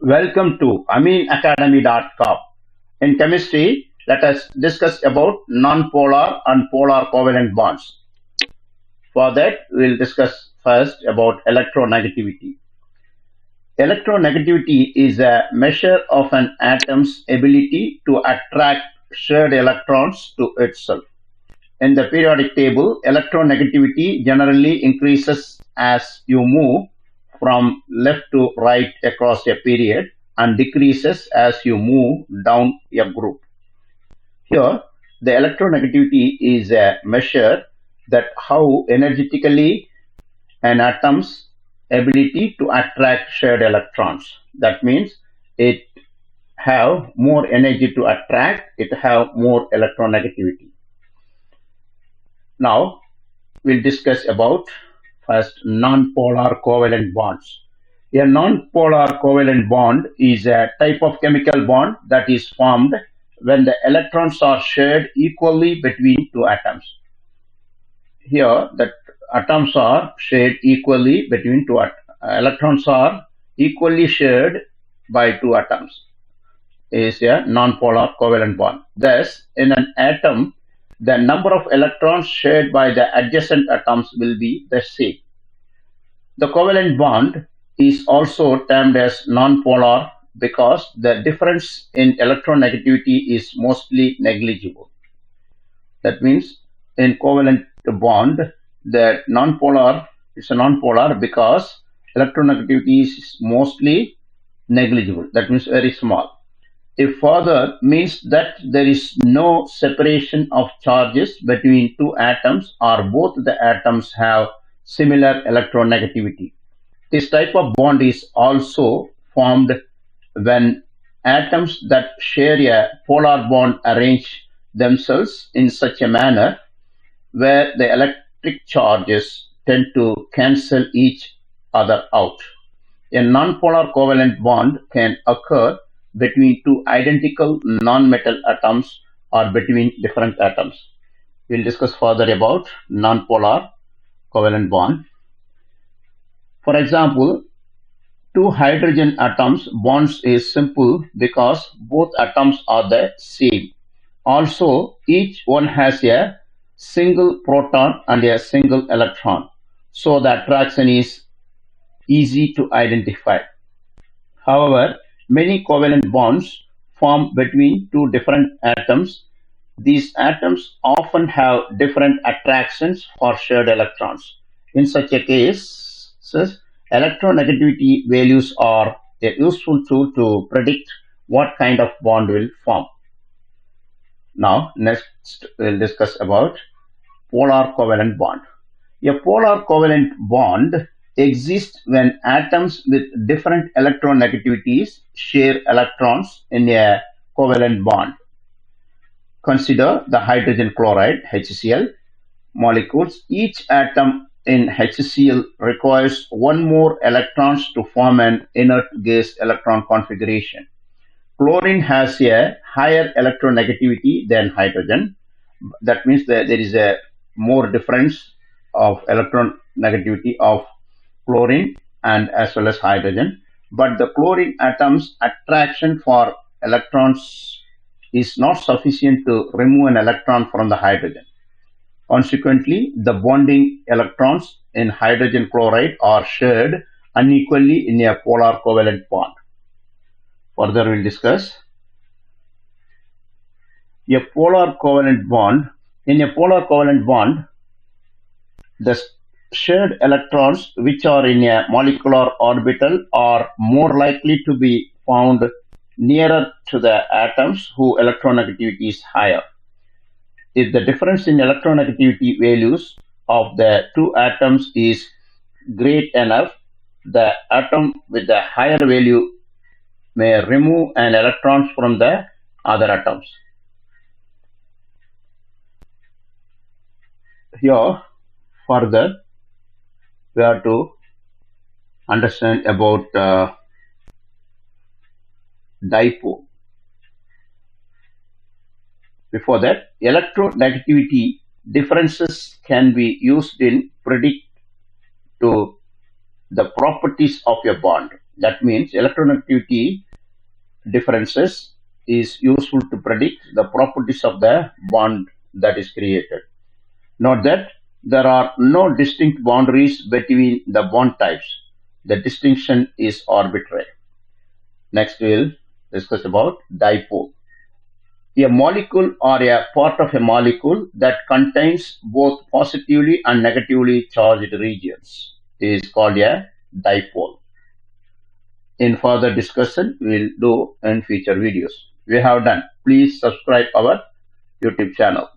Welcome to aminacademy.com. In chemistry, let us discuss about nonpolar and polar covalent bonds. For that, we'll discuss first about electronegativity. Electronegativity is a measure of an atom's ability to attract shared electrons to itself. In the periodic table, electronegativity generally increases as you move from left to right across a period and decreases as you move down a group. Here, the electronegativity is a measure that how energetically an atom's ability to attract shared electrons. That means it have more energy to attract, it have more electronegativity. Now, we'll discuss about first nonpolar covalent bonds. A nonpolar covalent bond is a type of chemical bond that is formed when the electrons are shared equally between two atoms. Here, the atoms are shared equally between two electrons are equally shared by two atoms. Is a nonpolar covalent bond. Thus, in an atom, the number of electrons shared by the adjacent atoms will be the same. The covalent bond is also termed as nonpolar because the difference in electronegativity is mostly negligible. That means in covalent bond, the nonpolar is a nonpolar because electronegativity is mostly negligible. That means very small. If further means that there is no separation of charges between two atoms or both the atoms have similar electronegativity. This type of bond is also formed when atoms that share a polar bond arrange themselves in such a manner where the electric charges tend to cancel each other out. A nonpolar covalent bond can occur between two identical non-metal atoms or between different atoms. We'll discuss further about nonpolar covalent bond. For example, two hydrogen atoms bonds is simple because both atoms are the same. Also, each one has a single proton and a single electron. So the attraction is easy to identify. However, many covalent bonds form between two different atoms. These atoms often have different attractions for shared electrons. In such a case, electronegativity values are a useful tool to predict what kind of bond will form. Now, next we'll discuss about polar covalent bond. A polar covalent bond exist when atoms with different electronegativities share electrons in a covalent bond. Consider the hydrogen chloride HCl molecules. Each atom in HCl requires one more electrons to form an inert gas electron configuration. Chlorine has a higher electronegativity than hydrogen. That means that there is a more difference of electronegativity of chlorine and as well as hydrogen, but the chlorine atom's attraction for electrons is not sufficient to remove an electron from the hydrogen. Consequently, the bonding electrons in hydrogen chloride are shared unequally in a polar covalent bond. Further, we'll discuss a polar covalent bond. In a polar covalent bond, the shared electrons which are in a molecular orbital are more likely to be found nearer to the atoms whose electronegativity is higher. If the difference in electronegativity values of the two atoms is great enough, the atom with the higher value may remove an electron from the other atoms. Here, further, we have to understand about dipole. Before that, electronegativity differences can be used in predict to the properties of a bond. That means electronegativity differences is useful to predict the properties of the bond that is created. Note that there are no distinct boundaries between the bond types. The distinction is arbitrary. Next we'll discuss about dipole. A molecule or a part of a molecule that contains both positively and negatively charged regions is called a dipole. In further discussion, we'll do in future videos. We have done. Please subscribe our YouTube channel.